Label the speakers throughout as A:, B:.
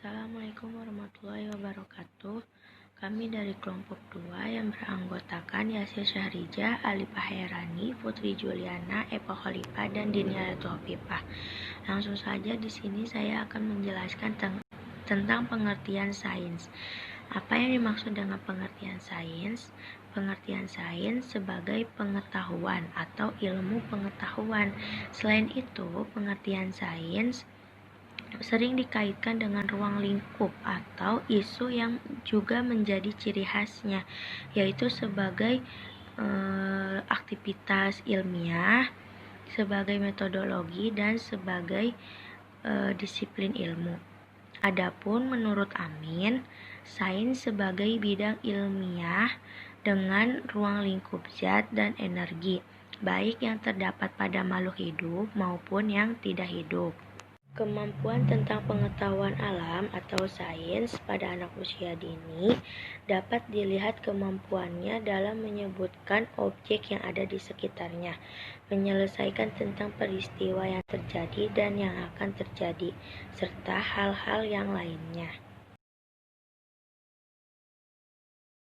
A: Assalamualaikum warahmatullahi wabarakatuh. Kami dari kelompok 2 yang beranggotakan Yasir Syahrijah, Alifah Hairani, Putri Juliana, Eva Khalifah, dan Dinia Tuhafifah. Langsung saja di sini saya akan menjelaskan tentang pengertian sains. Apa yang dimaksud dengan pengertian sains? Pengertian sains sebagai pengetahuan atau ilmu pengetahuan. Selain itu, pengertian sains sering dikaitkan dengan ruang lingkup atau isu yang juga menjadi ciri khasnya, yaitu sebagai aktivitas ilmiah, sebagai metodologi, dan sebagai disiplin ilmu. Adapun menurut Amin, sains sebagai bidang ilmiah dengan ruang lingkup zat dan energi, baik yang terdapat pada makhluk hidup maupun yang tidak hidup. Kemampuan tentang pengetahuan alam atau sains pada anak usia dini dapat dilihat kemampuannya dalam menyebutkan objek yang ada di sekitarnya, menyelesaikan tentang peristiwa yang terjadi dan yang akan terjadi, serta hal-hal yang lainnya.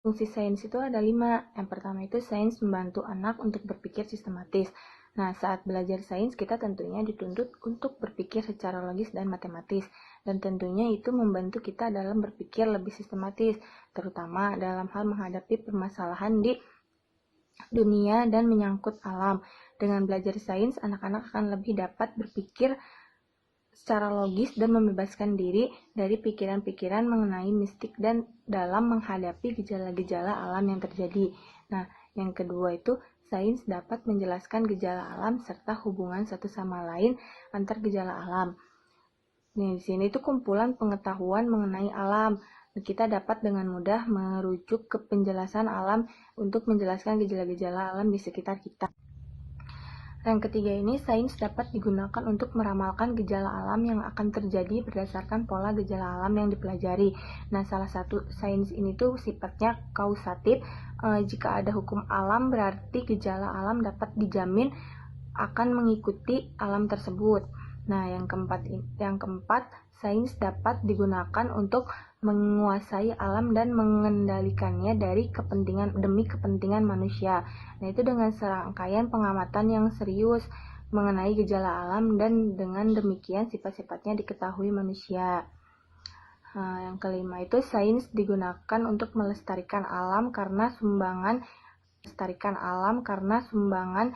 B: Fungsi sains itu ada 5. Yang pertama itu sains membantu anak untuk berpikir sistematis. Nah, saat belajar sains kita tentunya dituntut untuk berpikir secara logis dan matematis. Dan tentunya itu membantu kita dalam berpikir lebih sistematis, terutama dalam hal menghadapi permasalahan di dunia dan menyangkut alam. Dengan belajar sains, anak-anak akan lebih dapat berpikir secara logis dan membebaskan diri dari pikiran-pikiran mengenai mistik dan dalam menghadapi gejala-gejala alam yang terjadi. Nah, yang kedua itu sains dapat menjelaskan gejala alam serta hubungan satu sama lain antar gejala alam. Nah, di sini itu kumpulan pengetahuan mengenai alam. Kita dapat dengan mudah merujuk ke penjelasan alam untuk menjelaskan gejala-gejala alam di sekitar kita. Yang ketiga ini, sains dapat digunakan untuk meramalkan gejala alam yang akan terjadi berdasarkan pola gejala alam yang dipelajari. Nah, salah satu sains ini tuh sifatnya kausatif. Jika ada hukum alam, berarti gejala alam dapat dijamin akan mengikuti alam tersebut. Nah, yang keempat, sains dapat digunakan untuk menguasai alam dan mengendalikannya demi kepentingan manusia. Nah, itu dengan serangkaian pengamatan yang serius mengenai gejala alam dan dengan demikian sifat-sifatnya diketahui manusia. Nah, yang kelima itu sains digunakan untuk melestarikan alam karena sumbangan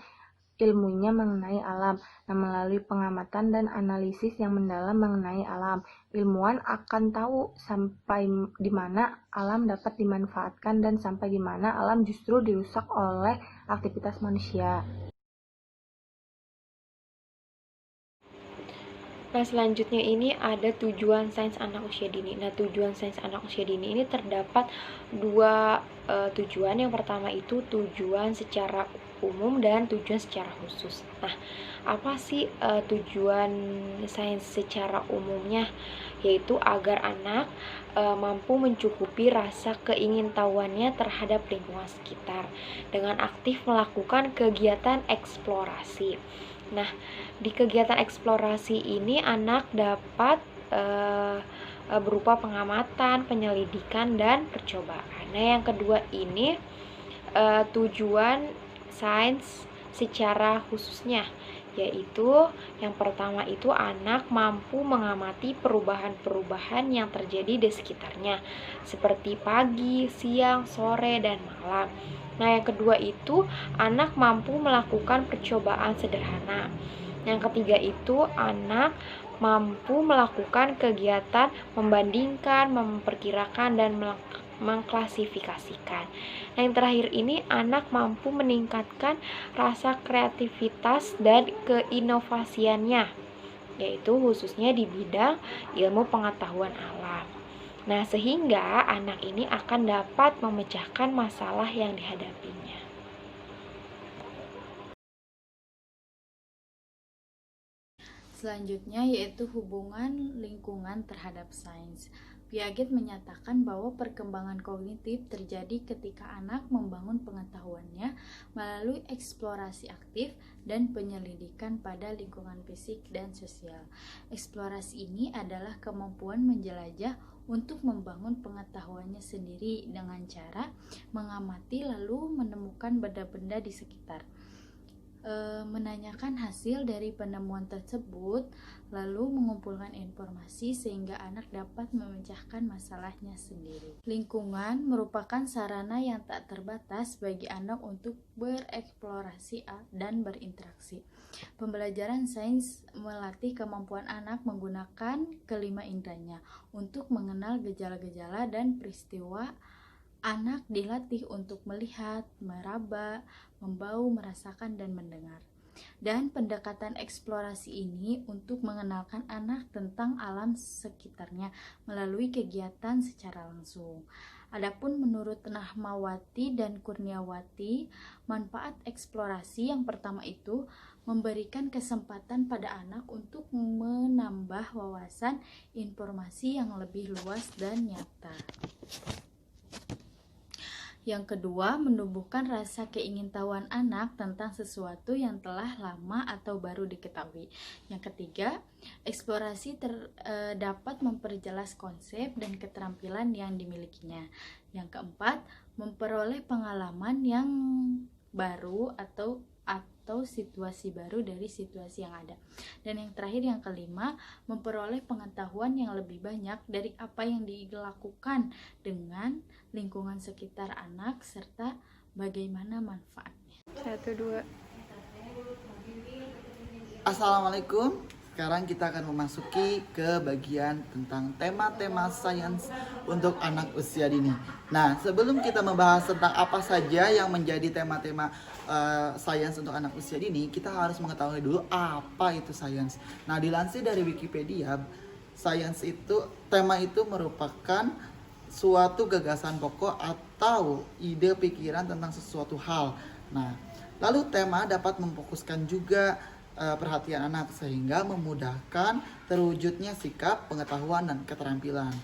B: ilmunya mengenai alam. Nah, melalui pengamatan dan analisis yang mendalam mengenai alam, ilmuwan akan tahu sampai di mana alam dapat dimanfaatkan dan sampai di mana alam justru dirusak oleh aktivitas manusia.
C: Nah, selanjutnya ini ada tujuan sains anak usia dini. Nah, tujuan sains anak usia dini ini terdapat dua tujuan. Yang pertama itu tujuan secara umum dan tujuan secara khusus. Nah, apa sih tujuan sains secara umumnya? Yaitu agar anak mampu mencukupi rasa keingintahuannya terhadap lingkungan sekitar dengan aktif melakukan kegiatan eksplorasi. Nah, di kegiatan eksplorasi ini anak dapat berupa pengamatan, penyelidikan, dan percobaan. Nah, yang kedua ini tujuan sains secara khususnya, yaitu yang pertama itu anak mampu mengamati perubahan-perubahan yang terjadi di sekitarnya, seperti pagi, siang, sore, dan malam. Nah, yang kedua itu anak mampu melakukan percobaan sederhana. Yang ketiga itu anak mampu melakukan kegiatan membandingkan, memperkirakan, dan mengklasifikasikan. Nah, yang terakhir ini anak mampu meningkatkan rasa kreativitas dan keinovasiannya, yaitu khususnya di bidang ilmu pengetahuan alam. Nah, sehingga anak ini akan dapat memecahkan masalah yang dihadapinya.
D: Selanjutnya yaitu hubungan lingkungan terhadap sains. Piaget menyatakan bahwa perkembangan kognitif terjadi ketika anak membangun pengetahuannya melalui eksplorasi aktif dan penyelidikan pada lingkungan fisik dan sosial. Eksplorasi ini adalah kemampuan menjelajah untuk membangun pengetahuannya sendiri dengan cara mengamati lalu menemukan benda-benda di sekitar. Menanyakan hasil dari penemuan tersebut, lalu mengumpulkan informasi sehingga anak dapat memecahkan masalahnya sendiri. Lingkungan merupakan sarana yang tak terbatas bagi anak untuk bereksplorasi dan berinteraksi. Pembelajaran sains melatih kemampuan anak menggunakan kelima inderanya untuk mengenal gejala-gejala dan peristiwa. Anak dilatih untuk melihat, meraba, membau, merasakan, dan mendengar. Dan pendekatan eksplorasi ini untuk mengenalkan anak tentang alam sekitarnya melalui kegiatan secara langsung. Adapun menurut Nahmawati dan Kurniawati, manfaat eksplorasi yang pertama itu memberikan kesempatan pada anak untuk menambah wawasan informasi yang lebih luas dan nyata. Yang kedua, menumbuhkan rasa keingintahuan anak tentang sesuatu yang telah lama atau baru diketahui. Yang ketiga, eksplorasi dapat memperjelas konsep dan keterampilan yang dimilikinya. Yang keempat, memperoleh pengalaman yang baru atau situasi baru dari situasi yang ada. Dan yang terakhir, yang kelima, memperoleh pengetahuan yang lebih banyak dari apa yang dilakukan dengan lingkungan sekitar anak serta bagaimana manfaatnya.
C: 1, 2.
E: Assalamualaikum. Sekarang kita akan memasuki ke bagian tentang tema-tema sains untuk anak usia dini. Nah, sebelum kita membahas tentang apa saja yang menjadi tema-tema sains untuk anak usia dini, kita harus mengetahui dulu apa itu sains. Nah, dilansir dari Wikipedia, sains itu, tema itu merupakan suatu gagasan pokok atau ide pikiran tentang sesuatu hal. Nah, lalu tema dapat memfokuskan juga perhatian anak sehingga memudahkan terwujudnya sikap, pengetahuan, dan keterampilan.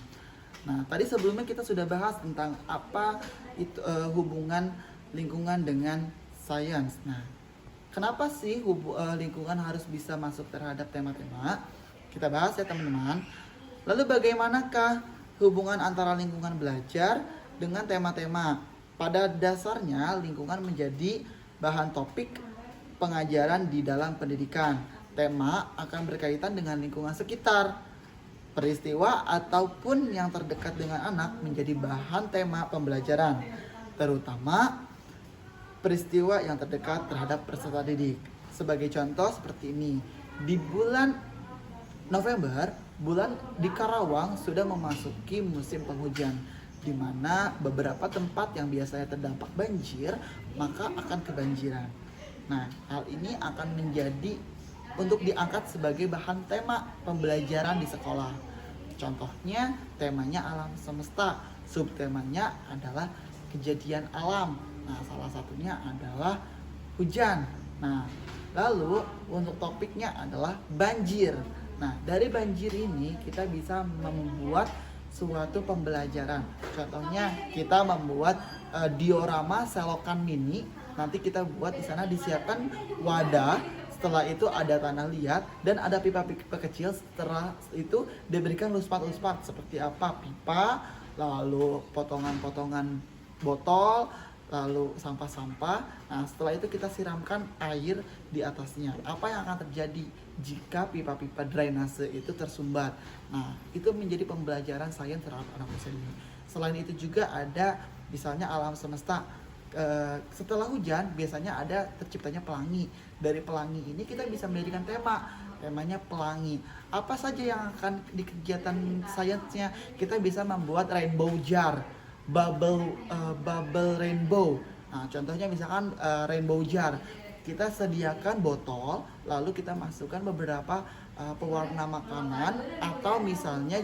E: Nah, tadi sebelumnya kita sudah bahas tentang apa itu hubungan lingkungan dengan sains. Nah, kenapa sih lingkungan harus bisa masuk terhadap tema-tema? Kita bahas ya teman-teman. Lalu bagaimanakah hubungan antara lingkungan belajar dengan tema-tema? Pada dasarnya lingkungan menjadi bahan topik pengajaran di dalam pendidikan. Tema akan berkaitan dengan lingkungan sekitar. Peristiwa ataupun yang terdekat dengan anak menjadi bahan tema pembelajaran, terutama peristiwa yang terdekat terhadap peserta didik. Sebagai contoh seperti ini, di bulan November, bulan di Karawang sudah memasuki musim penghujan, di mana beberapa tempat yang biasanya terdampak banjir maka akan kebanjiran. Nah, hal ini akan menjadi untuk diangkat sebagai bahan tema pembelajaran di sekolah. Contohnya, temanya alam semesta, subtemanya adalah kejadian alam. Nah, salah satunya adalah hujan. Nah, lalu untuk topiknya adalah banjir. Nah, dari banjir ini kita bisa membuat suatu pembelajaran. Contohnya, kita membuat diorama selokan mini. Nanti kita buat di sana, disiapkan wadah, setelah itu ada tanah liat dan ada pipa-pipa kecil. Setelah itu diberikan luspat-luspat seperti apa pipa, lalu potongan-potongan botol, lalu sampah-sampah. Nah, setelah itu kita siramkan air di atasnya. Apa yang akan terjadi jika pipa-pipa drainase itu tersumbat? Nah, itu menjadi pembelajaran sains terhadap anak usia dini. Selain itu juga ada misalnya alam semesta. Setelah hujan biasanya ada terciptanya pelangi. Dari pelangi ini kita bisa menjadikan temanya pelangi. Apa saja yang akan di kegiatan sainsnya? Kita bisa membuat rainbow jar, bubble rainbow. Nah, contohnya misalkan rainbow jar, kita sediakan botol, lalu kita masukkan beberapa pewarna makanan atau misalnya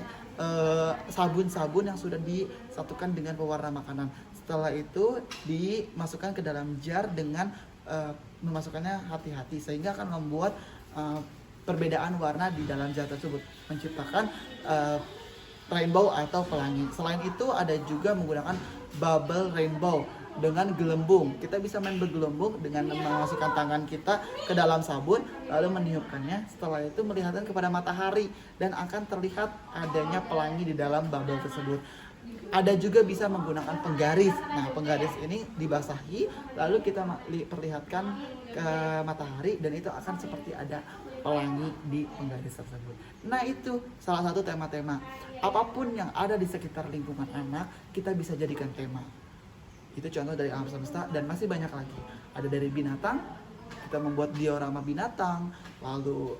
E: sabun-sabun yang sudah disatukan dengan pewarna makanan. Setelah itu dimasukkan ke dalam jar dengan memasukkannya hati-hati, sehingga akan membuat perbedaan warna di dalam jar tersebut, menciptakan rainbow atau pelangi. Selain itu ada juga menggunakan bubble rainbow dengan gelembung. Kita bisa main bergelembung dengan memasukkan tangan kita ke dalam sabun lalu meniupkannya. Setelah itu melihatkan kepada matahari dan akan terlihat adanya pelangi di dalam bubble tersebut. Ada juga bisa menggunakan penggaris. Nah, penggaris ini dibasahi lalu kita perlihatkan ke matahari dan itu akan seperti ada pelangi di penggaris tersebut. Nah, itu salah satu tema-tema. Apapun yang ada di sekitar lingkungan anak, kita bisa jadikan tema. Itu contoh dari alam semesta dan masih banyak lagi. Ada dari binatang, kita membuat diorama binatang, lalu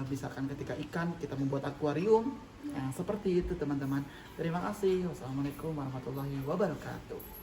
E: misalkan ketika ikan, kita membuat akuarium. Nah, seperti itu teman-teman. Terima kasih. Wassalamualaikum warahmatullahi wabarakatuh.